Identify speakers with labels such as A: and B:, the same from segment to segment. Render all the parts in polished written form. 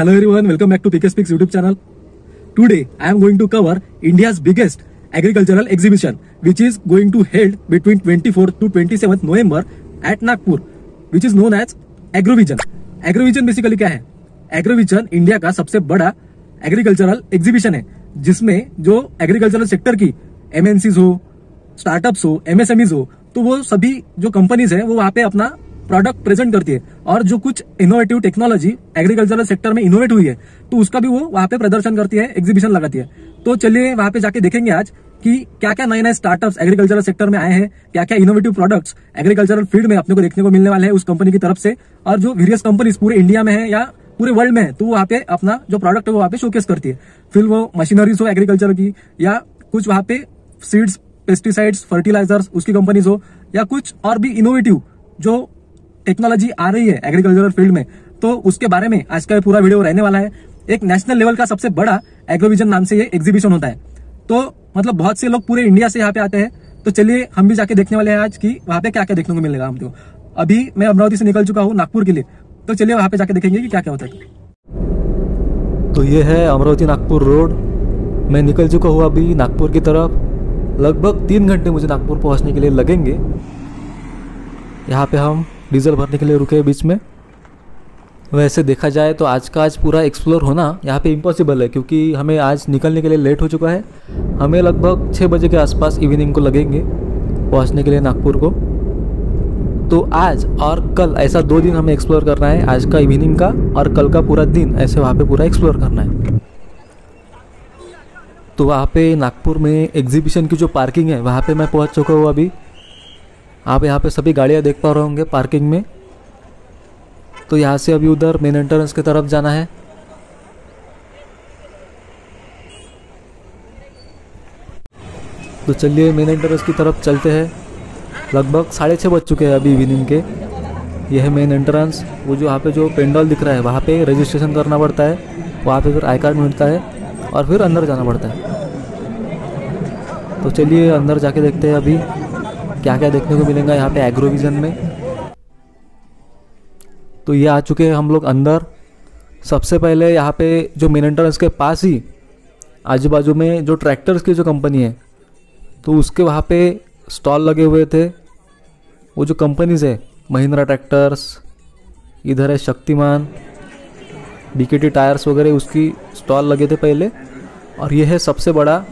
A: Hello everyone, welcome back to PK Speaks YouTube channel. Today I am going to cover India's biggest agricultural exhibition which is going to held between 24th to 27th November at Nagpur, which is known as Agrovision. Agrovision basically क्या है? Agrovision India का सबसे बड़ा agricultural exhibition है जिसमें जो agricultural sector की MNCs हो, स्टार्टअप्स हो, एमएसएमईज हो, तो वो सभी जो कंपनीज है वो वहां पे अपना प्रोडक्ट प्रेजेंट करती है और जो कुछ इनोवेटिव टेक्नोलॉजी एग्रीकल्चरल सेक्टर में इनोवेट हुई है तो उसका भी वो वहां पे प्रदर्शन करती है, एग्जीबिशन लगाती है। तो चलिए वहां पे जाके देखेंगे आज कि क्या क्या नए नए स्टार्टअप्स एग्रीकल्चरल सेक्टर में आए हैं, क्या क्या इनोवेटिव प्रोडक्ट्स एग्रीकल्चरल फील्ड में अपने को देखने को मिलने वाले हैं उस कंपनी की तरफ से, और जो वेरियस कंपनीज पूरे इंडिया में है या पूरे वर्ल्ड में है तो वहां पे अपना जो प्रोडक्ट है वो वहां पे शोकेस करती है। फिर वो मशीनरीज हो एग्रीकल्चर की या कुछ वहां पे सीड्स, पेस्टिसाइड्स, फर्टिलाइजर्स उसकी कंपनीज हो या कुछ और भी इनोवेटिव जो टेक्नोलॉजी आ रही है एग्रीकल्चरल फील्ड में, तो उसके बारे में आज का पूरा वीडियो रहने वाला है। एक नेशनल लेवल का सबसे बड़ा एग्रोविजन नाम से ये एग्जीबिशन होता है, तो मतलब बहुत से लोग पूरे इंडिया से यहाँ पे आते हैं। तो चलिए हम भी जाके देखने वाले हैं आज कि वहां पे क्या क्या देखने को मिलेगा हमको। अभी मैं अमरावती से निकल चुका हूँ नागपुर के लिए, तो चलिए वहां पे जाके देखेंगे कि क्या क्या होता है।
B: तो ये है अमरावती नागपुर रोड। मैं निकल चुका हूँ अभी नागपुर की तरफ। लगभग 3 घंटे मुझे नागपुर पहुँचने के लिए लगेंगे। यहाँ पे हम डीजल भरने के लिए रुके बीच में। वैसे देखा जाए तो आज का पूरा एक्सप्लोर होना यहाँ पे इम्पॉसिबल है क्योंकि हमें आज निकलने के लिए लेट हो चुका है। हमें लगभग 6 बजे के आसपास इवनिंग को लगेंगे पहुँचने के लिए नागपुर को। तो आज और कल ऐसा 2 दिन हमें एक्सप्लोर करना है, आज का इवनिंग का और कल का पूरा दिन ऐसे वहाँ पे पूरा एक्सप्लोर करना है। तो वहाँ पे नागपुर में एग्जीबिशन की जो पार्किंग है वहाँ पे मैं पहुँच चुका हूँ अभी। आप यहाँ पे सभी गाड़ियाँ देख पा रहे होंगे पार्किंग में। तो यहाँ से अभी उधर मेन एंट्रेंस की तरफ जाना है। तो चलिए मेन एंट्रेंस की तरफ चलते हैं। लगभग 6:30 बज चुके हैं अभी इवनिंग के। यह है मेन एंट्रेंस। वो जो यहाँ पे जो पेंडल दिख रहा है वहाँ पे रजिस्ट्रेशन करना पड़ता है, वहाँ पे फिर आई कार्ड मिलता है और फिर अंदर जाना पड़ता है। तो चलिए अंदर जाके देखते हैं अभी क्या क्या देखने को मिलेगा यहाँ पे एग्रोविजन में। तो ये आ चुके हैं हम लोग अंदर। सबसे पहले यहाँ पे जो मेन एंट्रेंस के पास ही आजू बाजू में जो ट्रैक्टर्स की जो कंपनी है तो उसके वहाँ पे स्टॉल लगे हुए थे। वो जो कंपनीज है महिंद्रा ट्रैक्टर्स, इधर है शक्तिमान, बीकेटी टायर्स वगैरह, उसकी स्टॉल लगे थे पहले। और ये है सबसे बड़ा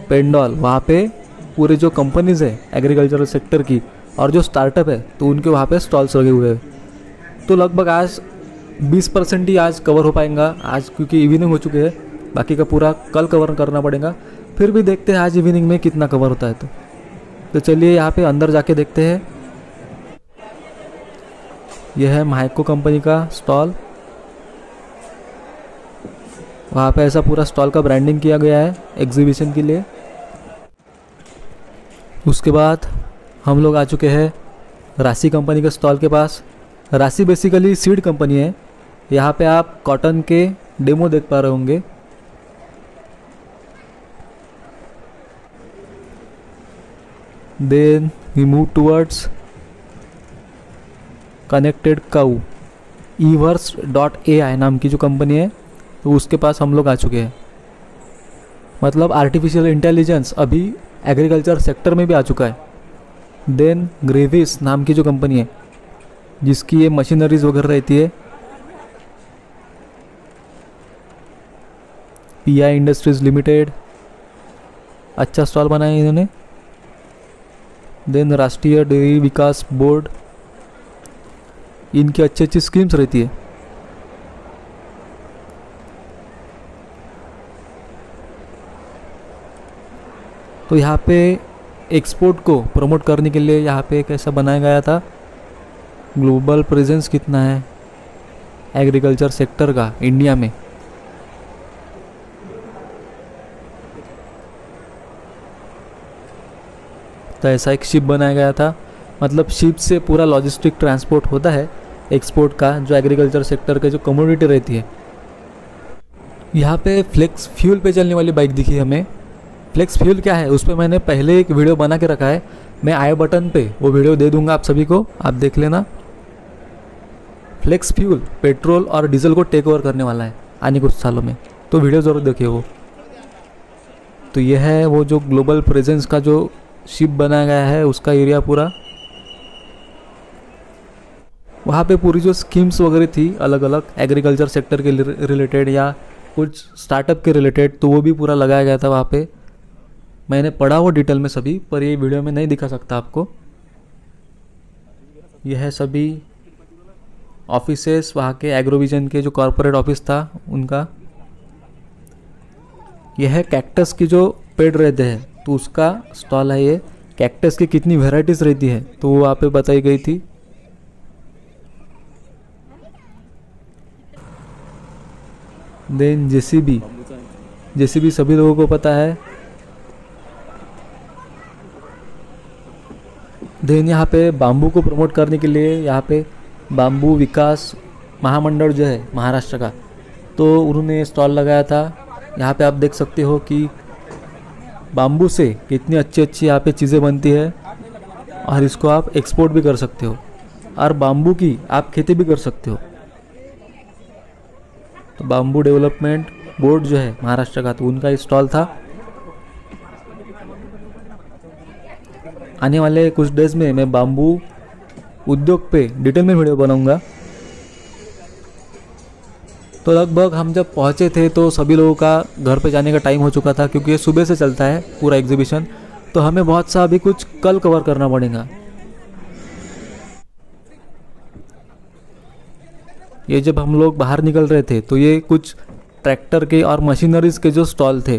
B: पेंडॉल। वहाँ पे पूरे जो कंपनीज है एग्रीकल्चरल सेक्टर की और जो स्टार्टअप है तो उनके वहाँ पे स्टॉल्स लगे हुए हैं। तो लगभग आज 20% ही आज कवर हो पाएगा आज, क्योंकि इवनिंग हो चुके हैं। बाकी का पूरा कल कवर करना पड़ेगा। फिर भी देखते हैं आज इवनिंग में कितना कवर होता है। तो चलिए यहाँ पे अंदर जाके देखते हैं। यह है माइको कंपनी का स्टॉल। वहाँ पे ऐसा पूरा स्टॉल का ब्रांडिंग किया गया है एग्जीबिशन के लिए। उसके बाद हम लोग आ चुके हैं राशि कंपनी के स्टॉल के पास। राशि बेसिकली सीड कंपनी है। यहाँ पे आप कॉटन के डेमो देख पा रहे होंगे। Then we move towards connected cow, everse.ai नाम की जो कंपनी है तो उसके पास हम लोग आ चुके हैं। मतलब आर्टिफिशियल इंटेलिजेंस अभी एग्रीकल्चर सेक्टर में भी आ चुका है। देन ग्रेविस नाम की जो कंपनी है जिसकी ये मशीनरीज वगैरह रहती है। पीआई इंडस्ट्रीज लिमिटेड, अच्छा स्टॉल बनाया है इन्होंने। देन राष्ट्रीय डेयरी विकास बोर्ड, इनकी अच्छी अच्छी स्कीम्स रहती है। तो यहाँ पे एक्सपोर्ट को प्रमोट करने के लिए यहाँ पे कैसा बनाया गया था, ग्लोबल प्रेजेंस कितना है एग्रीकल्चर सेक्टर का इंडिया में। तो ऐसा एक शिप बनाया गया था। मतलब शिप से पूरा लॉजिस्टिक ट्रांसपोर्ट होता है एक्सपोर्ट का, जो एग्रीकल्चर सेक्टर के जो कमोडिटी रहती है। यहाँ पे फ्लेक्स फ्यूल पे चलने वाली बाइक दिखी हमें। फ्लेक्स फ्यूल क्या है उस पर मैंने पहले एक वीडियो बना के रखा है। मैं आई बटन पे वो वीडियो दे दूंगा आप सभी को, आप देख लेना। फ्लेक्स फ्यूल पेट्रोल और डीजल को टेक ओवर करने वाला है आने कुछ सालों में, तो वीडियो ज़रूर देखिए वो। तो यह है वो जो ग्लोबल प्रेजेंस का जो शिप बनाया गया है उसका एरिया पूरा। वहाँ पे पूरी जो स्कीम्स वगैरह थी अलग अलग एग्रीकल्चर सेक्टर के रिलेटेड या कुछ स्टार्टअप के रिलेटेड, तो वो भी पूरा लगाया गया था वहाँ पे। मैंने पढ़ा वो डिटेल में सभी, पर ये वीडियो में नहीं दिखा सकता आपको। यह है सभी ऑफिसेस वहाँ के एग्रोविजन के जो कॉरपोरेट ऑफिस था उनका। यह है कैक्टस की जो पेड़ रहते हैं तो उसका स्टॉल है ये। कैक्टस की कितनी वेराइटीज़ रहती है तो वो वहाँ पे बताई गई थी। देन जेसीबी सभी लोगों को पता है। देन यहाँ पे बाम्बू को प्रमोट करने के लिए यहाँ पे बाम्बू विकास महामंडल जो है महाराष्ट्र का, तो उन्होंने स्टॉल लगाया था। यहाँ पे आप देख सकते हो कि बाम्बू से कितनी अच्छी अच्छी यहाँ पे चीज़ें बनती है और इसको आप एक्सपोर्ट भी कर सकते हो और बाम्बू की आप खेती भी कर सकते हो। तो बाम्बू डेवलपमेंट बोर्ड जो है महाराष्ट्र का, तो उनका स्टॉल था। आने वाले कुछ डेज में मैं बाम्बू उद्योग पे डिटेल में वीडियो बनाऊंगा। तो लगभग हम जब पहुंचे थे तो सभी लोगों का घर पे जाने का टाइम हो चुका था, क्योंकि ये सुबह से चलता है पूरा एग्जीबिशन, तो हमें बहुत सा अभी कुछ कल कवर करना पड़ेगा। ये जब हम लोग बाहर निकल रहे थे तो ये कुछ ट्रैक्टर के और मशीनरीज के जो स्टॉल थे,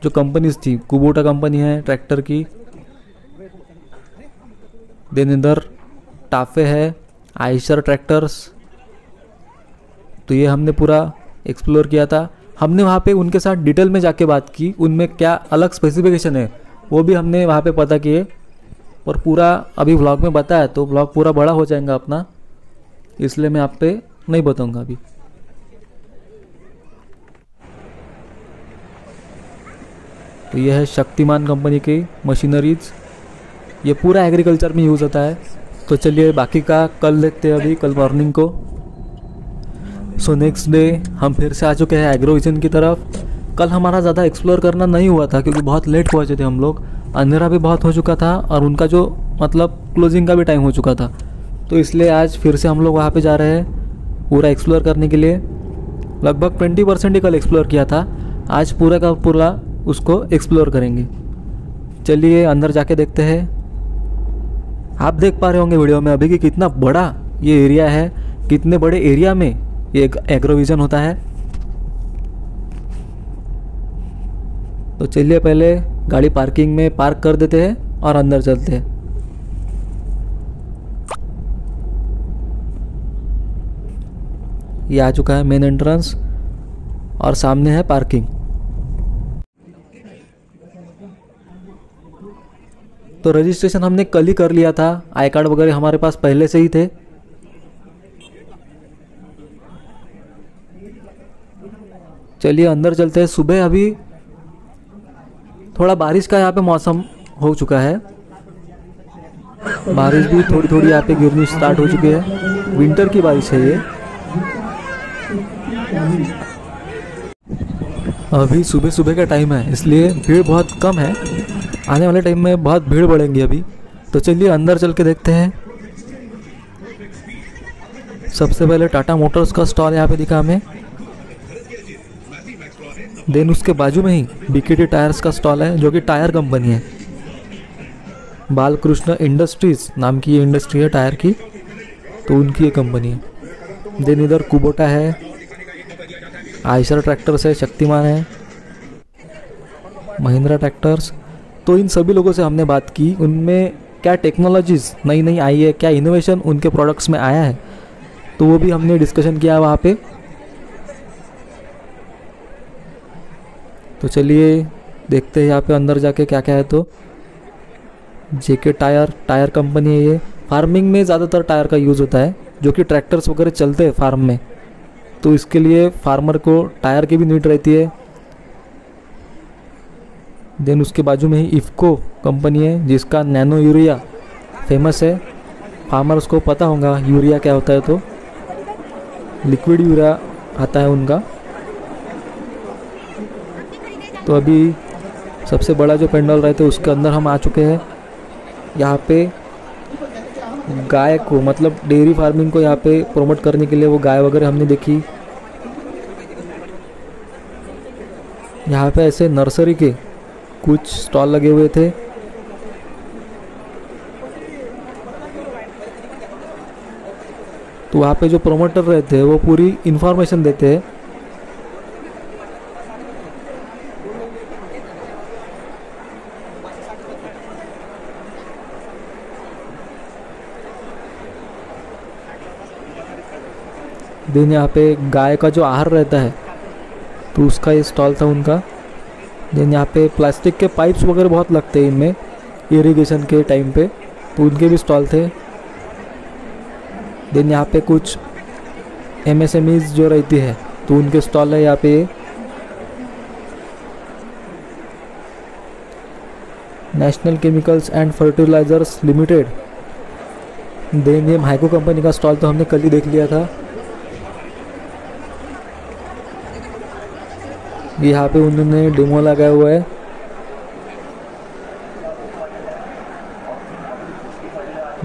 B: जो कंपनीज थी, कुबोटा कंपनी है ट्रैक्टर की, देन इधर टाफे है, आइशर ट्रैक्टर्स। तो ये हमने पूरा एक्सप्लोर किया था। हमने वहाँ पे उनके साथ डिटेल में जाके बात की, उनमें क्या अलग स्पेसिफिकेशन है वो भी हमने वहाँ पे पता किए। और पूरा अभी व्लॉग में बताया तो व्लॉग पूरा बड़ा हो जाएगा अपना, इसलिए मैं आप पे नहीं बताऊंगा अभी। तो यह है शक्तिमान कंपनी की मशीनरीज, ये पूरा एग्रीकल्चर में यूज़ होता है। तो चलिए बाकी का कल देखते हैं, अभी कल मॉर्निंग को। सो नेक्स्ट डे हम फिर से आ चुके हैं एग्रोविजन की तरफ। कल हमारा ज़्यादा एक्सप्लोर करना नहीं हुआ था क्योंकि बहुत लेट पहुँचे थे हम लोग, अंधेरा भी बहुत हो चुका था और उनका जो मतलब क्लोजिंग का भी टाइम हो चुका था। तो इसलिए आज फिर से हम लोग वहाँ पे जा रहे हैं पूरा एक्सप्लोर करने के लिए। लगभग 20% ही कल एक्सप्लोर किया था, आज पूरा का पूरा उसको एक्सप्लोर करेंगे। चलिए अंदर जाके देखते हैं। आप देख पा रहे होंगे वीडियो में अभी कि कितना बड़ा ये एरिया है, कितने बड़े एरिया में ये एग्रोविजन होता है। तो चलिए पहले गाड़ी पार्किंग में पार्क कर देते हैं और अंदर चलते हैं। ये आ चुका है मेन एंट्रेंस और सामने है पार्किंग। तो रजिस्ट्रेशन हमने कल ही कर लिया था, आई कार्ड वगैरह हमारे पास पहले से ही थे। चलिए अंदर चलते हैं। सुबह अभी थोड़ा बारिश का यहाँ पे मौसम हो चुका है, बारिश भी थोड़ी थोड़ी यहाँ पे गिरनी स्टार्ट हो चुकी है। विंटर की बारिश है ये। अभी सुबह सुबह का टाइम है इसलिए भीड़ बहुत कम है, आने वाले टाइम में बहुत भीड़ बढ़ेंगी अभी। तो चलिए अंदर चल के देखते हैं। सबसे पहले टाटा मोटर्स का स्टॉल यहाँ पे दिखा हमें, देन उसके बाजू में ही बीकेटी टायर्स का स्टॉल है जो कि टायर कंपनी है। बालकृष्ण इंडस्ट्रीज नाम की ये इंडस्ट्री है टायर की, तो उनकी ये कंपनी है। देन इधर कुबोटा है, आइशर ट्रैक्टर्स है, शक्तिमान है, महिंद्रा ट्रैक्टर्स। तो इन सभी लोगों से हमने बात की, उनमें क्या टेक्नोलॉजीज़ नई नई आई है, क्या इनोवेशन उनके प्रोडक्ट्स में आया है, तो वो भी हमने डिस्कशन किया वहाँ पे। तो चलिए देखते हैं यहाँ पे अंदर जाके क्या क्या है। तो जेके टायर कंपनी है ये। फार्मिंग में ज़्यादातर टायर का यूज़ होता है, जो कि ट्रैक्टर्स वगैरह चलते हैं फार्म में, तो इसके लिए फार्मर को टायर की भी नीड रहती है। देन उसके बाजू में ही इफ्को कंपनी है जिसका नैनो यूरिया फेमस है, फार्मर्स को पता होगा यूरिया क्या होता है। तो लिक्विड यूरिया आता है उनका। तो अभी सबसे बड़ा जो पेंडल रहता है उसके अंदर हम आ चुके हैं। यहाँ पे गाय को मतलब डेयरी फार्मिंग को यहाँ पे प्रमोट करने के लिए वो गाय वगैरह हमने देखी। यहाँ पे ऐसे नर्सरी के कुछ स्टॉल लगे हुए थे। तो वहाँ पे जो प्रोमोटर रहते हैं वो पूरी इंफॉर्मेशन देते हैं। देन यहाँ पे गाय का जो आहार रहता है तो उसका ये स्टॉल था उनका। देन यहाँ पे प्लास्टिक के पाइप्स वगैरह बहुत लगते हैं इनमें इरिगेशन के टाइम पे, तो उनके भी स्टॉल थे। देन यहाँ पे कुछ MSMEs जो रहती है तो उनके स्टॉल है यहाँ पे। National chemicals and fertilisers limited. Then ये माइको कंपनी का स्टॉल तो हमने कल ही देख लिया था। यहाँ पे उन्होंने डेमो लगाया हुआ है।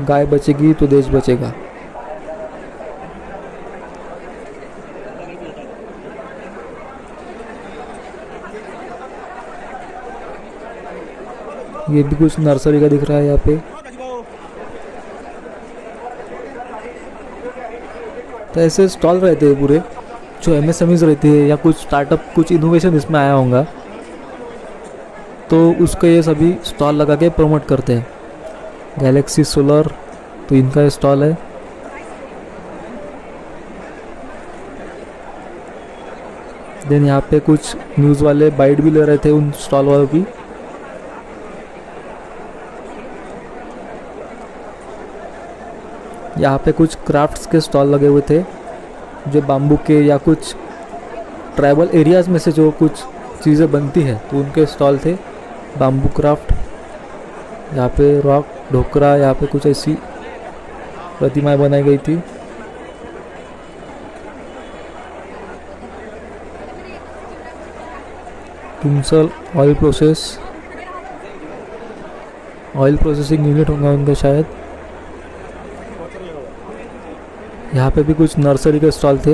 B: गाय बचेगी तो देश बचेगा। ये भी कुछ नर्सरी का दिख रहा है यहाँ पे। तो ऐसे स्टॉल रहते हैं पूरे, जो MSMEs रहती है या कुछ स्टार्टअप कुछ इनोवेशन इसमें आया होगा तो उसका ये सभी स्टॉल लगा के प्रमोट करते हैं। गैलेक्सी सोलर तो इनका स्टॉल है। देन यहाँ पे कुछ न्यूज़ वाले बाइट भी ले रहे थे उन स्टॉल वालों की। यहाँ पे कुछ क्राफ्ट्स के स्टॉल लगे हुए थे, जो बाम्बू के या कुछ ट्राइबल एरियाज़ में से जो कुछ चीज़ें बनती है तो उनके स्टॉल थे। बाम्बू क्राफ्ट, यहाँ पे रॉक ढोकरा, यहाँ पे कुछ ऐसी प्रतिमाएं बनाई गई थी। तुमसल ऑयल प्रोसेसिंग यूनिट होगा उनका शायद। यहाँ पे भी कुछ नर्सरी के स्टॉल थे।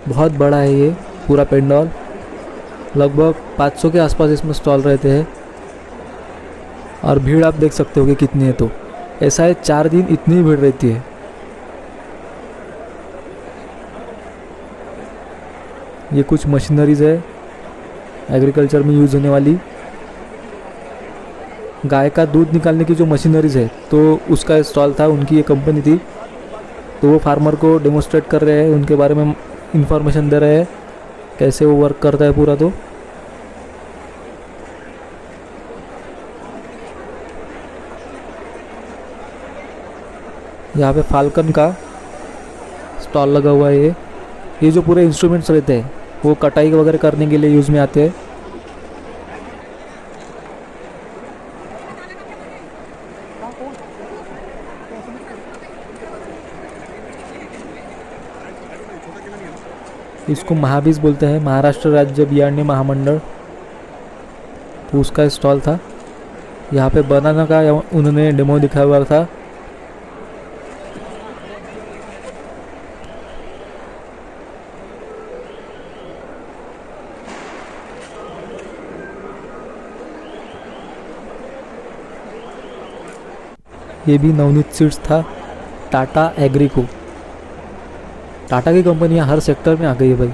B: बहुत बड़ा है ये पूरा पेंडॉल, लगभग 500 के आसपास इसमें स्टॉल रहते हैं। और भीड़ आप देख सकते हो कि कितनी है। तो ऐसा है 4 दिन इतनी भीड़ रहती है। ये कुछ मशीनरीज है एग्रीकल्चर में यूज़ होने वाली। गाय का दूध निकालने की जो मशीनरीज है तो उसका स्टॉल था, उनकी ये कंपनी थी। तो वो फार्मर को डेमोस्ट्रेट कर रहे हैं, उनके बारे में इंफॉर्मेशन दे रहे हैं कैसे वो वर्क करता है पूरा। तो यहाँ पे फाल्कन का स्टॉल लगा हुआ है। ये जो पूरे इंस्ट्रूमेंट्स रहते हैं वो कटाई वगैरह करने के लिए यूज़ में आते हैं। इसको महाबीज बोलते हैं, महाराष्ट्र राज्य बियाणे महामंडल। तो उसका स्टॉल था। यहाँ पे बनाना का उन्होंने डेमो दिखाया हुआ था। ये भी नवनीत सीड्स था। टाटा एग्रीको, टाटा की कंपनियां हर सेक्टर में आ गई है भाई।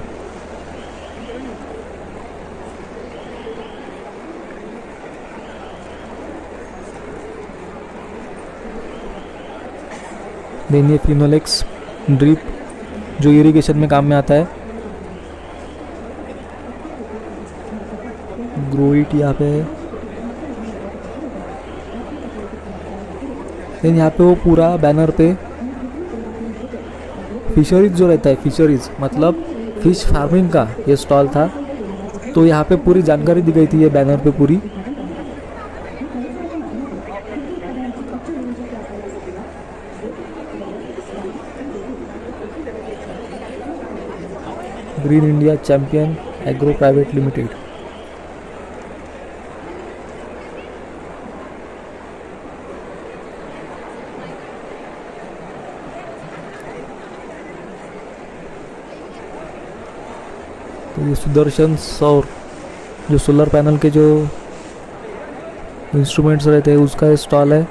B: देन ये फिनोलेक्स ड्रिप जो इरिगेशन में काम में आता है। ग्रोइट यहाँ पे है। देन यहाँ पे वो पूरा बैनर पे फिशरीज जो रहता है, फिशरीज मतलब फिश फार्मिंग का ये स्टॉल था। तो यहाँ पे पूरी जानकारी दी गई थी ये बैनर पे पूरी। Green India champion agro private limited. तो ये सुदर्शन सौर जो सोलर पैनल के जो इंस्ट्रूमेंट्स रहते हैं उसका स्टॉल है,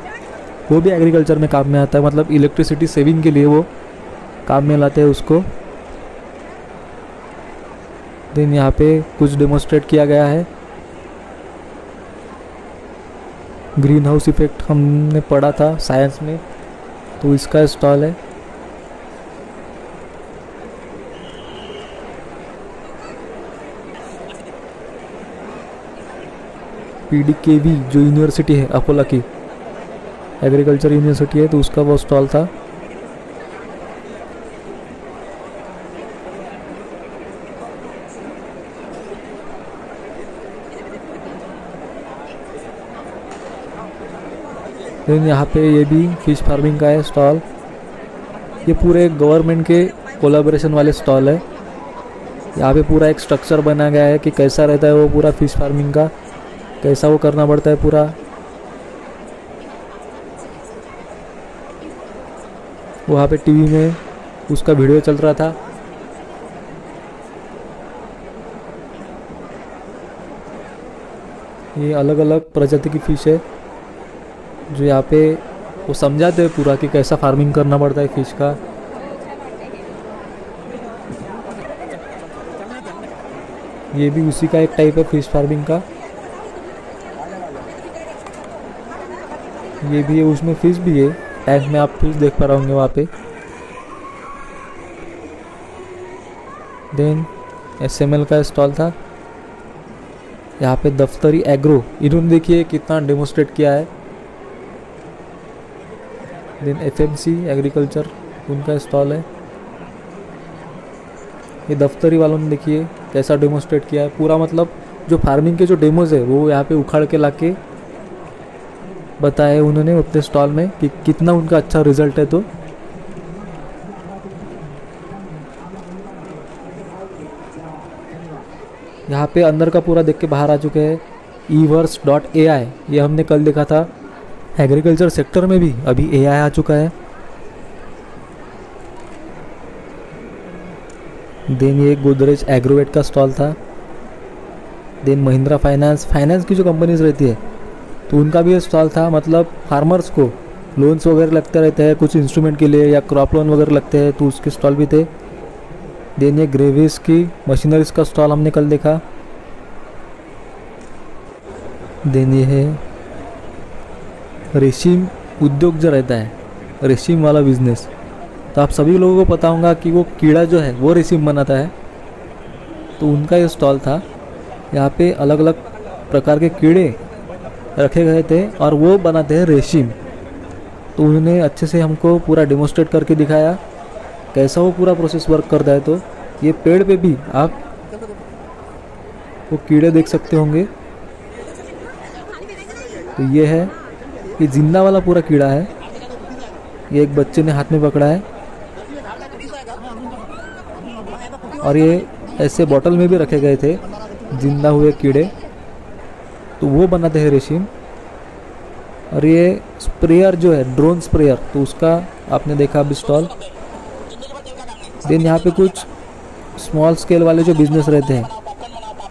B: वो भी एग्रीकल्चर में काम में आता है, मतलब इलेक्ट्रिसिटी सेविंग के लिए वो काम में लाते हैं उसको। देन यहाँ पे कुछ डेमोस्ट्रेट किया गया है। ग्रीन हाउस इफेक्ट हमने पढ़ा था साइंस में, तो इसका स्टॉल है। PDKV जो यूनिवर्सिटी है अपोला की, एग्रीकल्चर यूनिवर्सिटी है, तो उसका वो स्टॉल था। देन यहाँ पे ये भी फिश फार्मिंग का है स्टॉल। ये पूरे गवर्नमेंट के कोलैबोरेशन वाले स्टॉल है। यहाँ पे पूरा एक स्ट्रक्चर बना गया है कि कैसा रहता है वो पूरा फिश फार्मिंग का, कैसा वो करना पड़ता है पूरा। वहाँ पे टीवी में उसका वीडियो चल रहा था। ये अलग अलग प्रजाति की फिश है जो यहाँ पे वो समझाते हैं पूरा कि कैसा फार्मिंग करना पड़ता है फिश का। ये भी उसी का एक टाइप है फिश फार्मिंग का। ये भी है, उसमें फिश भी है, टैंक में आप फिश देख पा रहे होंगे वहाँ पे। देन SML का स्टॉल था। यहाँ पे दफ्तरी एग्रो, इन्होंने देखिए कितना डेमोस्ट्रेट किया है। देन FMC एग्रीकल्चर, उनका स्टॉल है। ये दफ्तरी वालों ने देखिए कैसा डेमोस्ट्रेट किया है पूरा, मतलब जो फार्मिंग के जो डेमोज है वो यहाँ पे उखाड़ के लाके बताए उन्होंने अपने स्टॉल में कि कितना उनका अच्छा रिजल्ट है। तो यहाँ पे अंदर का पूरा देख के बाहर आ चुके हैं। everse.ai, ये हमने कल देखा था। एग्रीकल्चर सेक्टर में भी अभी AI आ चुका है। देन ये गोदरेज एग्रोवेट का स्टॉल था। देन महिंद्रा फाइनेंस की जो कंपनीज रहती है तो उनका भी स्टॉल था, मतलब फार्मर्स को लोन्स वगैरह लगते रहते हैं कुछ इंस्ट्रूमेंट के लिए या क्रॉप लोन वगैरह लगते हैं, तो उसके स्टॉल भी थे। देन ये ग्रेविस की मशीनरीज का स्टॉल हमने कल देखा। देन ये है रेशीम उद्योग जो रहता है, रेशीम वाला बिजनेस, तो आप सभी लोगों को पता होगा कि वो कीड़ा जो है वो रेशीम बनाता है, तो उनका ये स्टॉल था। यहाँ पे अलग अलग प्रकार के कीड़े रखे गए थे और वो बनाते हैं रेशीम। तो उन्होंने अच्छे से हमको पूरा डेमोस्ट्रेट करके दिखाया कैसा वो पूरा प्रोसेस वर्क करता है। तो ये पेड़ पे भी आप वो कीड़े देख सकते होंगे। तो ये है, ये जिंदा वाला पूरा कीड़ा है, ये एक बच्चे ने हाथ में पकड़ा है और ये ऐसे बॉटल में भी रखे गए थे जिंदा हुए कीड़े, तो वो बनाते हैं रेशीम। और ये स्प्रेयर जो है ड्रोन स्प्रेयर, तो उसका आपने देखा अभी स्टॉल। देन यहाँ पे कुछ स्मॉल स्केल वाले जो बिजनेस रहते हैं,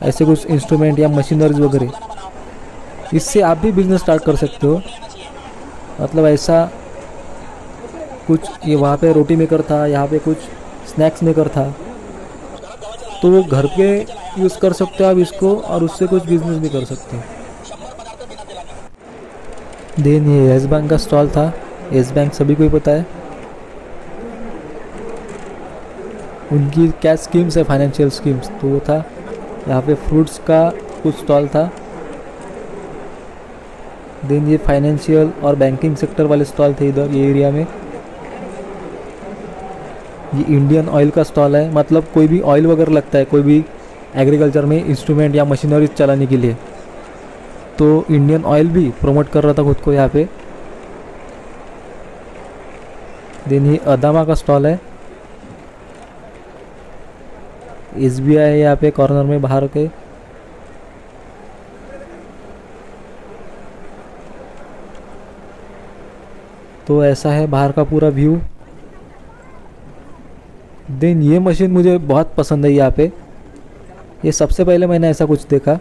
B: ऐसे कुछ इंस्ट्रूमेंट या मशीनरीज वगैरह, इससे आप भी बिजनेस स्टार्ट कर सकते हो। मतलब ऐसा कुछ, ये वहाँ पे रोटी मेकर था, यहाँ पे कुछ स्नैक्स मेकर था, तो वो घर पे यूज़ कर सकते हो आप इसको और उससे कुछ बिजनेस भी कर सकते हो। देन ये येस बैंक का स्टॉल था। येस बैंक सभी को ही पता है, उनकी क्या स्कीम्स है, फाइनेंशियल स्कीम्स, तो वो था। यहाँ पे फ्रूट्स का कुछ स्टॉल था। देन ये फाइनेंशियल और बैंकिंग सेक्टर वाले स्टॉल थे इधर ये एरिया में। ये इंडियन ऑयल का स्टॉल है, मतलब कोई भी ऑयल वगैरह लगता है कोई भी एग्रीकल्चर में इंस्ट्रूमेंट या मशीनरी चलाने के लिए, तो इंडियन ऑयल भी प्रमोट कर रहा था खुद को यहाँ पे। देन ये अदामा का स्टॉल है। SBI है यहाँ पे कॉर्नर में बाहर के। तो ऐसा है बाहर का पूरा व्यू। देन ये मशीन मुझे बहुत पसंद है यहाँ पे, ये सबसे पहले मैंने ऐसा कुछ देखा।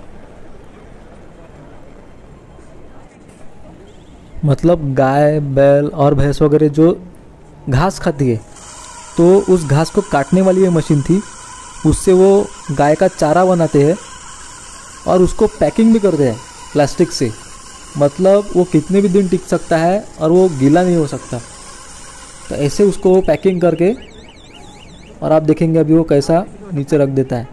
B: मतलब गाय बैल और भैंस वगैरह जो घास खाती है, तो उस घास को काटने वाली ये मशीन थी। उससे वो गाय का चारा बनाते हैं और उसको पैकिंग भी करते हैं प्लास्टिक से। मतलब वो कितने भी दिन टिक सकता है और वो गीला नहीं हो सकता। तो ऐसे उसको वो पैकिंग करके, और आप देखेंगे अभी वो कैसा नीचे रख देता है।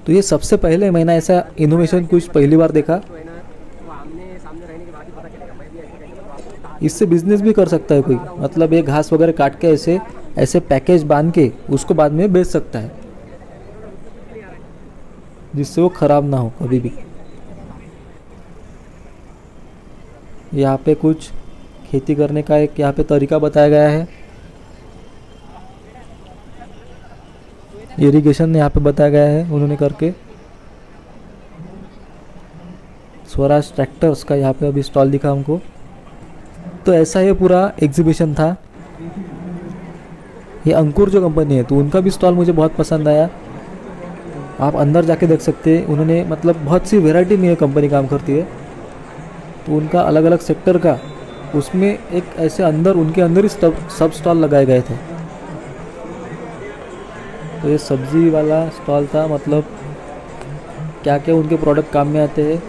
B: तो ये सबसे पहले मैंने ऐसा इनोवेशन कुछ पहली बार देखा। इससे बिजनेस भी कर सकता है कोई, मतलब ये घास वगैरह काट के ऐसे ऐसे पैकेज बांध के उसको बाद में बेच सकता है, जिससे वो खराब ना हो कभी भी। यहाँ पे कुछ खेती करने का एक यहाँ पे तरीका बताया गया है। इरिगेशन यहाँ पे बताया गया है उन्होंने करके। स्वराज ट्रैक्टर्स का यहाँ पे अभी स्टॉल दिखा हमको। तो ऐसा ये पूरा एग्जीबिशन था। ये अंकुर जो कंपनी है, तो उनका भी स्टॉल मुझे बहुत पसंद आया। आप अंदर जाके देख सकते हैं, उन्होंने मतलब बहुत सी वैरायटी में ये कंपनी काम करती है। तो उनका अलग अलग सेक्टर का, उसमें एक ऐसे अंदर उनके अंदर ही सब स्टॉल लगाए गए थे। तो ये सब्जी वाला स्टॉल था, मतलब क्या क्या उनके प्रोडक्ट काम में आते हैं।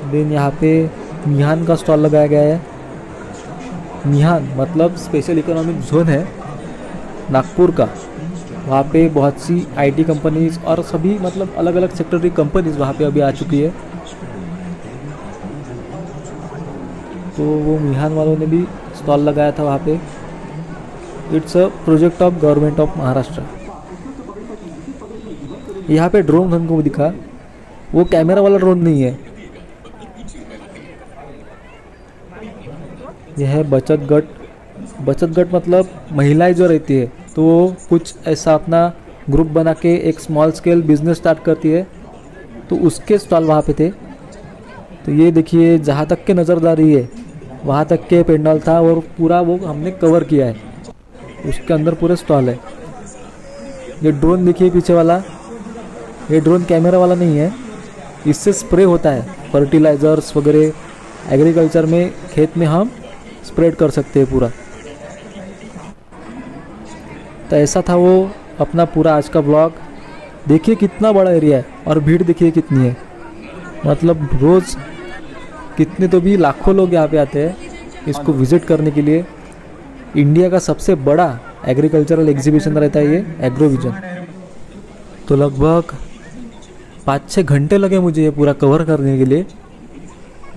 B: देन यहाँ पे मिहान का स्टॉल लगाया गया है। मिहान मतलब स्पेशल इकोनॉमिक जोन है नागपुर का। वहाँ पे बहुत सी IT कंपनीज और सभी मतलब अलग अलग सेक्टर की कंपनीज वहाँ पे अभी आ चुकी है। तो वो मिहान वालों ने भी स्टॉल लगाया था वहाँ पे। It's a project of government of Maharashtra. यहाँ पे ड्रोन हमको दिखा, वो कैमरा वाला ड्रोन नहीं है। यह है बचत गट। बचत गट मतलब महिलाएं जो रहती है, तो वो कुछ ऐसा अपना ग्रुप बना के एक स्मॉल स्केल बिजनेस स्टार्ट करती है। तो उसके स्टॉल वहाँ पे थे। तो ये देखिए, जहाँ तक के नज़रदारी है वहाँ तक के पेंडल था और पूरा वो हमने कवर किया है। उसके अंदर पूरे स्टॉल है। ये ड्रोन देखिए पीछे वाला, ये ड्रोन कैमरा वाला नहीं है। इससे स्प्रे होता है फर्टिलाइजर्स वगैरह एग्रीकल्चर में, खेत में हम स्प्रेड कर सकते हैं पूरा। तो ऐसा था वो अपना पूरा आज का ब्लॉग। देखिए कितना बड़ा एरिया है और भीड़ देखिए कितनी है। मतलब रोज़ कितने तो भी लाखों लोग यहाँ पे आते हैं इसको विज़िट करने के लिए। इंडिया का सबसे बड़ा एग्रीकल्चरल एग्जीबिशन रहता है ये एग्रोविजन। तो लगभग 5-6 घंटे लगे मुझे ये पूरा कवर करने के लिए।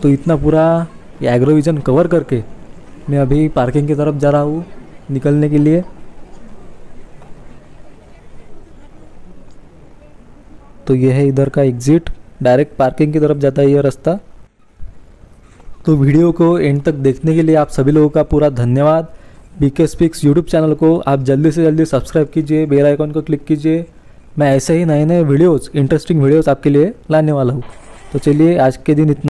B: तो इतना पूरा ये एग्रोविजन कवर करके मैं अभी पार्किंग की तरफ जा रहा हूँ निकलने के लिए। तो ये है इधर का एग्ज़िट, डायरेक्ट पार्किंग की तरफ जाता है ये रास्ता। तो वीडियो को एंड तक देखने के लिए आप सभी लोगों का पूरा धन्यवाद। BK Speaks यूट्यूब चैनल को आप जल्दी से जल्दी सब्सक्राइब कीजिए, बेल आइकन को क्लिक कीजिए। मैं ऐसे ही नए नए वीडियोज़, इंटरेस्टिंग वीडियोज़ आपके लिए लाने वाला हूँ। तो चलिए आज के दिन इतना